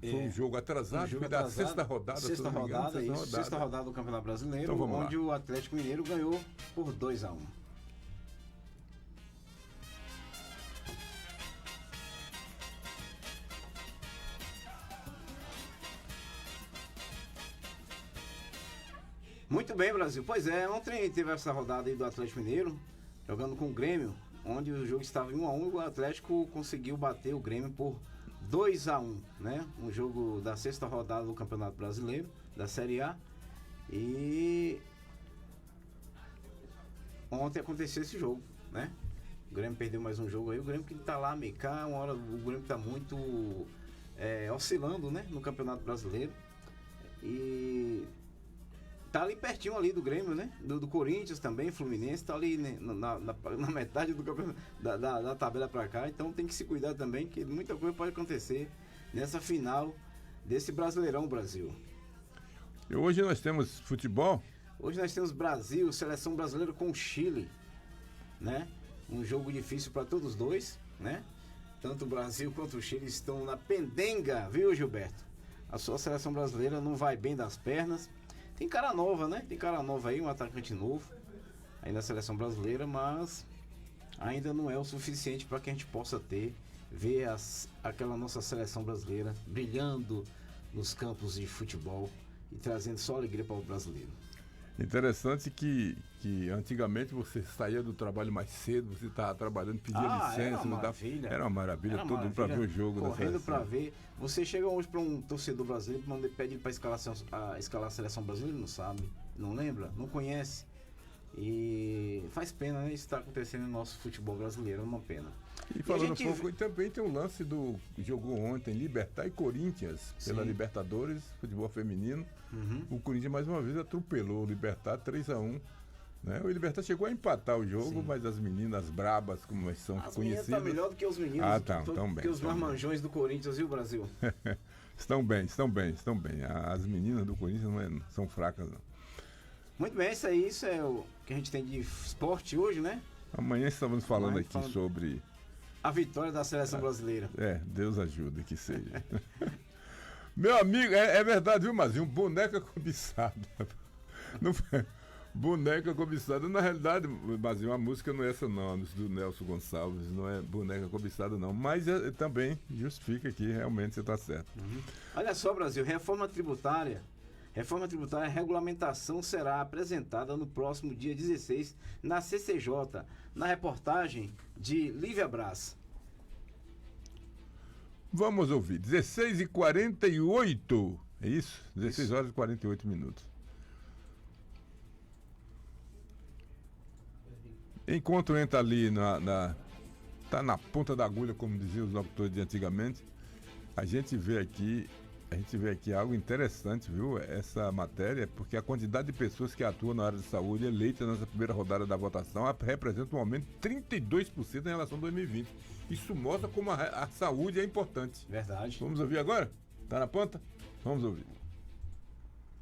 A: Foi um jogo atrasado, foi da sexta rodada.
B: Sexta rodada do Campeonato Brasileiro, então, onde o Atlético Mineiro ganhou por 2-1. Muito bem, Brasil. Pois é, ontem teve essa rodada aí do Atlético Mineiro, jogando com o Grêmio, onde o jogo estava em 1-1 e o Atlético conseguiu bater o Grêmio por 2-1, né? Um jogo da sexta rodada do Campeonato Brasileiro, da Série A. E ontem aconteceu esse jogo, né? O Grêmio perdeu mais um jogo aí. O Grêmio que tá lá meio cá, uma hora o Grêmio tá muito oscilando, né? No Campeonato Brasileiro. E tá ali pertinho ali do Grêmio, né? Do Corinthians também, Fluminense, tá ali, né? na metade do campeonato, da tabela pra cá. Então tem que se cuidar também, que muita coisa pode acontecer nessa final desse Brasileirão Brasil.
A: E hoje nós temos futebol?
B: Hoje nós temos Brasil, seleção brasileira com o Chile, né? Um jogo difícil para todos os dois, né? Tanto o Brasil quanto o Chile estão na pendenga, viu, Gilberto? A sua seleção brasileira não vai bem das pernas. Tem cara nova, né? Tem cara nova aí, um atacante novo aí na seleção brasileira, mas ainda não é o suficiente para que a gente possa ver aquela nossa seleção brasileira brilhando nos campos de futebol e trazendo só alegria para o brasileiro.
A: Interessante que antigamente você saía do trabalho mais cedo, você estava trabalhando, pedia licença.
B: Era uma maravilha.
A: Era uma maravilha, todo mundo para ver o jogo da
B: correndo
A: seleção.
B: para ver. Você chega hoje para um torcedor brasileiro, quando ele pede para escalar a seleção brasileira, ele não sabe, não lembra, não conhece. E faz pena, né? Isso está acontecendo no nosso futebol brasileiro, é uma pena.
A: E falando um pouco, também tem um lance do jogou ontem Libertad e Corinthians pela Libertadores, futebol feminino. O Corinthians mais uma vez atropelou o Libertad 3-1. Né? O Libertad chegou a empatar o jogo, mas as meninas brabas, como elas são
B: as
A: conhecidas.
B: Tá melhor do que os meninos,
A: tão bem,
B: que os marmanjões do Corinthians e o Brasil.
A: Estão bem. As meninas do Corinthians não são fracas, não.
B: Muito bem, isso é o que a gente tem de esporte hoje, né?
A: Amanhã estamos falando sobre
B: a vitória da seleção brasileira.
A: Deus ajuda que seja. Meu amigo, é verdade, viu, Mazinho? Boneca cobiçada. Boneca cobiçada. Na realidade, Mazinho, a música não é essa não, do Nelson Gonçalves, não é boneca cobiçada não, mas também justifica que realmente você está certo.
B: Olha só, Brasil, reforma tributária, a regulamentação será apresentada no próximo dia 16 na CCJ, na reportagem de Lívia Braz.
A: Vamos ouvir, 16h48, é isso? 16 horas e 48 minutos. Enquanto entra ali tá na ponta da agulha, como diziam os locutores de antigamente, a gente vê aqui algo interessante, viu? Essa matéria, porque a quantidade de pessoas que atuam na área de saúde eleitas nessa primeira rodada da votação representa um aumento de 32% em relação a 2020. Isso mostra como a saúde é importante.
B: Verdade.
A: Vamos ouvir agora? Tá na ponta? Vamos ouvir.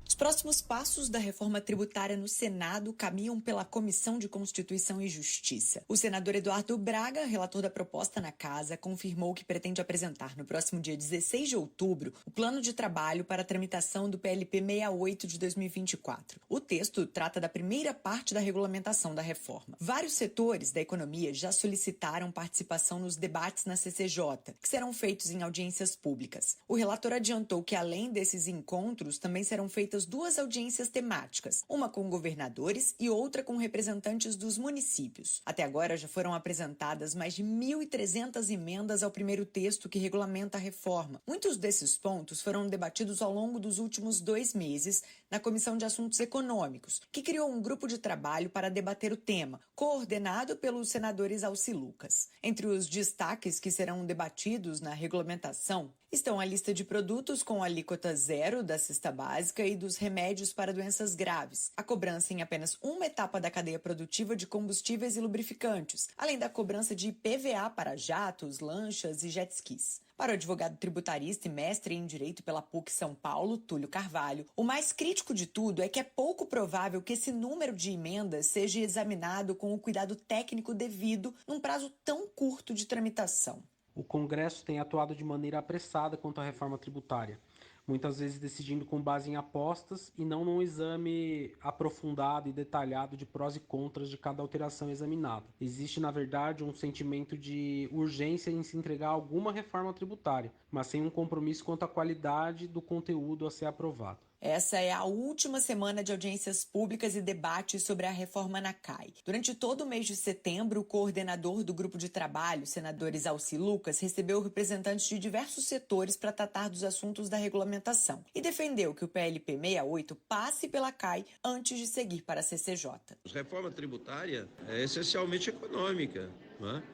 K: Os próximos passos da reforma tributária no Senado caminham pela Comissão de Constituição e Justiça. O senador Eduardo Braga, relator da proposta na Casa, confirmou que pretende apresentar no próximo dia 16 de outubro o plano de trabalho para a tramitação do PLP 68 de 2024. O texto trata da primeira parte da regulamentação da reforma. Vários setores da economia já solicitaram participação nos debates na CCJ, que serão feitos em audiências públicas. O relator adiantou que, além desses encontros, também serão feitas duas audiências temáticas, uma com governadores e outra com representantes dos municípios. Até agora já foram apresentadas mais de 1.300 emendas ao primeiro texto que regulamenta a reforma. Muitos desses pontos foram debatidos ao longo dos últimos 2 meses na Comissão de Assuntos Econômicos, que criou um grupo de trabalho para debater o tema, coordenado pelos senadores Alci Lucas. Entre os destaques que serão debatidos na regulamentação estão a lista de produtos com alíquota zero da cesta básica e dos remédios para doenças graves, a cobrança em apenas uma etapa da cadeia produtiva de combustíveis e lubrificantes, além da cobrança de IPVA para jatos, lanchas e jet skis. Para o advogado tributarista e mestre em Direito pela PUC São Paulo, Túlio Carvalho, o mais crítico de tudo é que é pouco provável que esse número de emendas seja examinado com o cuidado técnico devido num prazo tão curto de tramitação.
L: O Congresso tem atuado de maneira apressada quanto à reforma tributária, muitas vezes decidindo com base em apostas e não num exame aprofundado e detalhado de prós e contras de cada alteração examinada. Existe, na verdade, um sentimento de urgência em se entregar alguma reforma tributária, mas sem um compromisso quanto à qualidade do conteúdo a ser aprovado.
K: Essa é a última semana de audiências públicas e debates sobre a reforma na CAI. Durante todo o mês de setembro, o coordenador do grupo de trabalho, senadores Alci Lucas, recebeu representantes de diversos setores para tratar dos assuntos da regulamentação e defendeu que o PLP 68 passe pela CAI antes de seguir para a CCJ.
M: A reforma tributária é essencialmente econômica.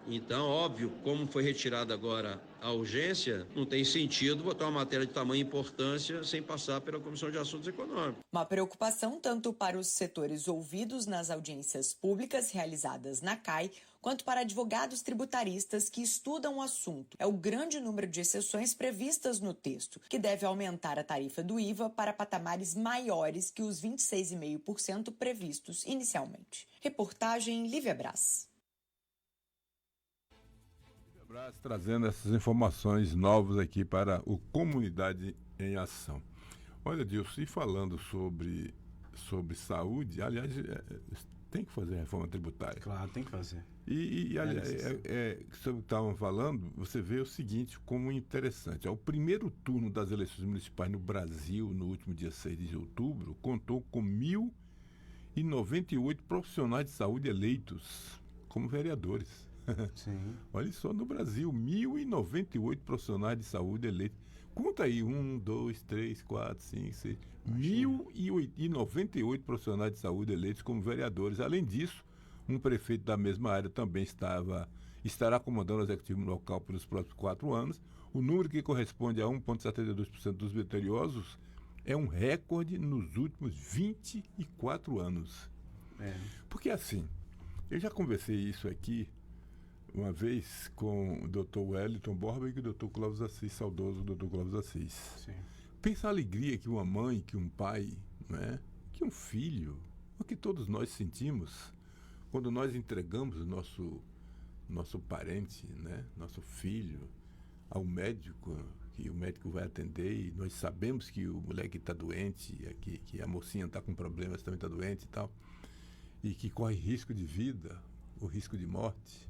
M: Então, óbvio, como foi retirada agora a urgência, não tem sentido botar uma matéria de tamanha importância sem passar pela Comissão de Assuntos Econômicos.
K: Uma preocupação tanto para os setores ouvidos nas audiências públicas realizadas na CAI, quanto para advogados tributaristas que estudam o assunto. É o grande número de exceções previstas no texto, que deve aumentar a tarifa do IVA para patamares maiores que os 26,5% previstos inicialmente. Reportagem Lívia Braz.
A: Trazendo essas informações novas aqui para o Comunidade em Ação. Olha, Dilson, e falando sobre saúde, aliás, tem que fazer reforma tributária.
B: Claro, tem que fazer.
A: Aliás, sobre o que estavam falando, você vê o seguinte, como interessante. O primeiro turno das eleições municipais no Brasil, no último dia 6 de outubro, contou com 1.098 profissionais de saúde eleitos como vereadores.
B: Sim.
A: Olha só, no Brasil, 1.098 profissionais de saúde eleitos. Conta aí, 1, 2, 3, 4, 5, 6. 1.098 profissionais de saúde eleitos como vereadores. Além disso, um prefeito da mesma área também estará comandando o executivo local pelos próximos 4 anos. O número, que corresponde a 1,72% dos vitoriosos, é um recorde nos últimos 24 anos. Porque assim, eu já conversei isso aqui uma vez com o Dr. Wellington Borba e com o Dr. Clóvis Assis, saudoso Dr. Clóvis Assis.
B: Sim.
A: Pensa a alegria que uma mãe, que um pai, né, que um filho, o que todos nós sentimos quando nós entregamos nosso parente, né, nosso filho, ao médico, que o médico vai atender, e nós sabemos que o moleque está doente, que a mocinha está com problemas, também está doente e tal, e que corre risco de vida, ou risco de morte,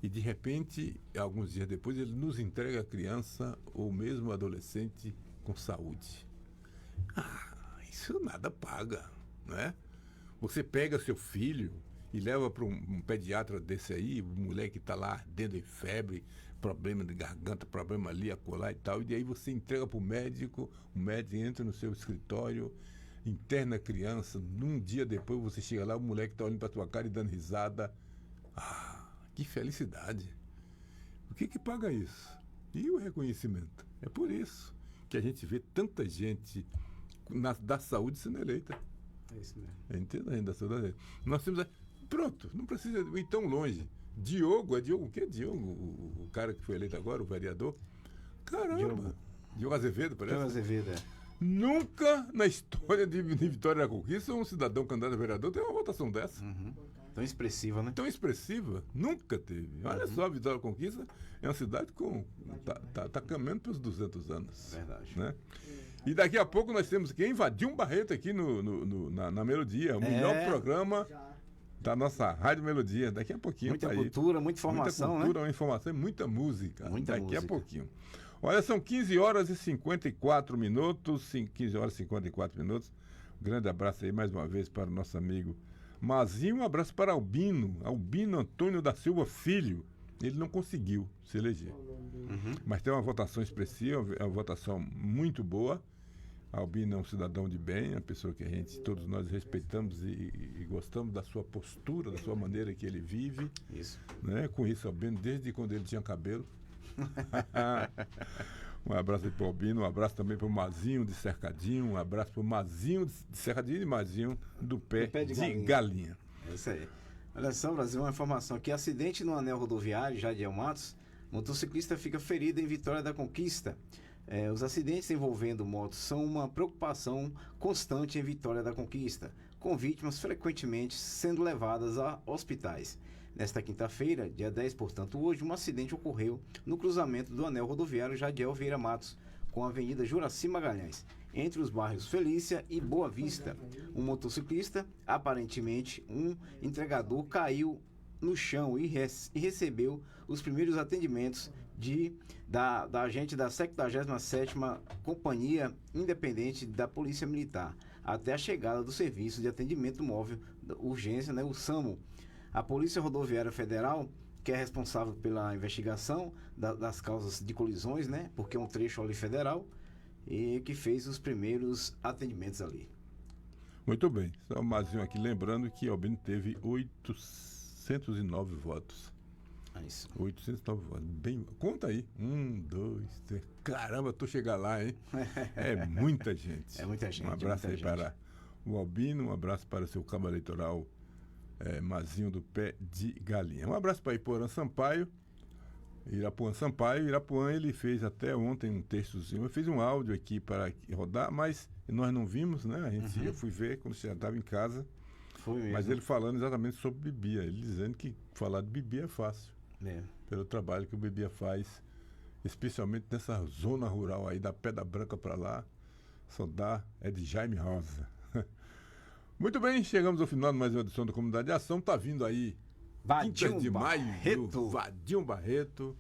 A: e de repente, alguns dias depois, ele nos entrega a criança ou mesmo o adolescente com saúde. Isso nada paga, né? Você pega seu filho e leva para um pediatra desse aí, o moleque está lá ardendo em febre, problema de garganta, problema ali, acolá e tal, e aí você entrega para o médico entra no seu escritório, interna a criança, num dia depois você chega lá, o moleque está olhando para tua cara e dando risada. Que felicidade! O que paga isso? E o reconhecimento? É por isso que a gente vê tanta gente da saúde sendo eleita.
B: É isso mesmo.
A: Entende? Da saúde. Nós temos... Pronto, não precisa ir tão longe. Diogo o quê? Diogo, o cara que foi eleito agora, o vereador. Caramba! Diogo Azevedo, parece?
B: Diogo Azevedo,
A: Nunca na história de Vitória da Conquista um cidadão candidato a vereador tem uma votação dessa.
B: Tão expressiva, né?
A: Tão expressiva, nunca teve. Olha só, a Vitória da Conquista é uma cidade com... Tá caminhando para os 200 anos.
B: Verdade.
A: Né? E daqui a pouco nós temos que invadir um Barreto aqui na Melodia, o melhor programa da nossa Rádio Melodia. Daqui a pouquinho.
B: Muita cultura, muita informação,
A: muita cultura,
B: né?
A: Informação e muita música.
B: Muita
A: daqui a
B: música.
A: pouquinho. Olha, são 15 horas e 54 minutos. 15 horas e 54 minutos. Um grande abraço aí mais uma vez para o nosso amigo Mazinho. Um abraço para Albino Antônio da Silva Filho. Ele não conseguiu se eleger. Mas tem uma votação expressiva, uma votação muito boa. Albino é um cidadão de bem, uma pessoa que todos nós respeitamos e gostamos da sua postura, da sua maneira que ele vive.
B: Isso.
A: Né? Com isso, Albino, desde quando ele tinha cabelo. Um abraço aí para o Albino, um abraço também para o Mazinho de Cercadinho, um abraço para o Mazinho de Cercadinho e Mazinho do pé de galinha.
B: É isso aí. Olha só, Brasil, uma informação aqui: acidente no anel rodoviário Jadiel Matos, motociclista fica ferido em Vitória da Conquista. Os acidentes envolvendo motos são uma preocupação constante em Vitória da Conquista, com vítimas frequentemente sendo levadas a hospitais. Nesta quinta-feira, dia 10, portanto hoje, um acidente ocorreu no cruzamento do anel rodoviário Jadiel Vieira Matos, com a Avenida Juraci Magalhães, entre os bairros Felícia e Boa Vista. Um motociclista, aparentemente um entregador, caiu no chão e recebeu os primeiros atendimentos da agente da 77ª Companhia Independente da Polícia Militar, até a chegada do Serviço de Atendimento Móvel da Urgência, o SAMU. A Polícia Rodoviária Federal, que é responsável pela investigação das causas de colisões, porque é um trecho ali federal, e que fez os primeiros atendimentos ali.
A: Muito bem. Só o Mazinho aqui lembrando que Albino teve 809 votos.
B: Isso.
A: 809 votos. Bem, conta aí. 1, 2, 3. Caramba, tô chegando lá, hein? É muita gente.
B: É muita gente.
A: Um abraço aí para o Albino, um abraço para o seu cabo eleitoral Mazinho do pé de galinha. Um abraço para Irapuã Sampaio. Irapuã, ele fez até ontem um textozinho. Eu fiz um áudio aqui para rodar, mas nós não vimos, né? Eu fui ver quando você já estava em casa.
B: Foi mesmo.
A: Mas ele falando exatamente sobre Bibia. Ele dizendo que falar de Bibia é fácil. Pelo trabalho que o Bibia faz, especialmente nessa zona rural aí, da Pedra Branca para lá, é de Jaime Rosa. Muito bem, chegamos ao final de mais uma edição da Comunidade de Ação. Tá vindo aí,
B: Vadinho
A: 5 de maio,
B: Barreto.
A: Vadinho Barreto,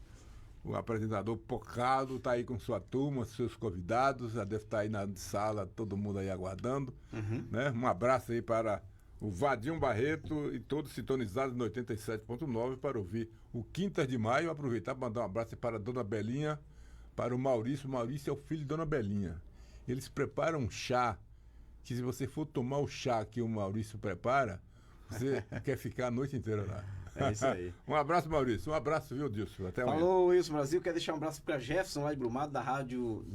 A: o apresentador Pocado, tá aí com sua turma, seus convidados, já deve estar aí na sala, todo mundo aí aguardando. Né? Um abraço aí para o Vadinho Barreto e todos sintonizados no 87.9 para ouvir o Quintas de Maio. Aproveitar para mandar um abraço para a Dona Belinha, para o Maurício. O Maurício é o filho de Dona Belinha. Eles preparam um chá, que se você for tomar o chá que o Maurício prepara, você quer ficar a noite inteira lá.
B: É isso aí.
A: Um abraço, Maurício. Um abraço, viu, Dilson? Até amanhã.
B: Falou, Wilson Brasil. Quero deixar um abraço para Jefferson lá em Brumado, da rádio,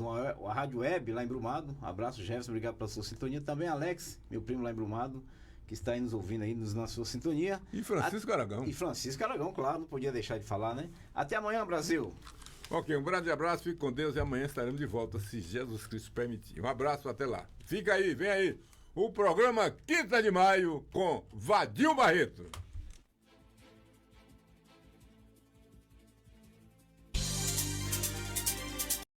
B: a Rádio Web lá em Brumado. Um abraço, Jefferson. Obrigado pela sua sintonia. Também Alex, meu primo lá em Brumado, que está aí nos ouvindo aí na sua sintonia.
A: E Francisco Aragão.
B: E Francisco Aragão, claro. Não podia deixar de falar, né? Até amanhã, Brasil.
A: Ok, um grande abraço. Fique com Deus e amanhã estaremos de volta, se Jesus Cristo permitir. Um abraço, até lá. Fica aí, vem aí. O programa Quinta de Maio com Vadinho Barreto.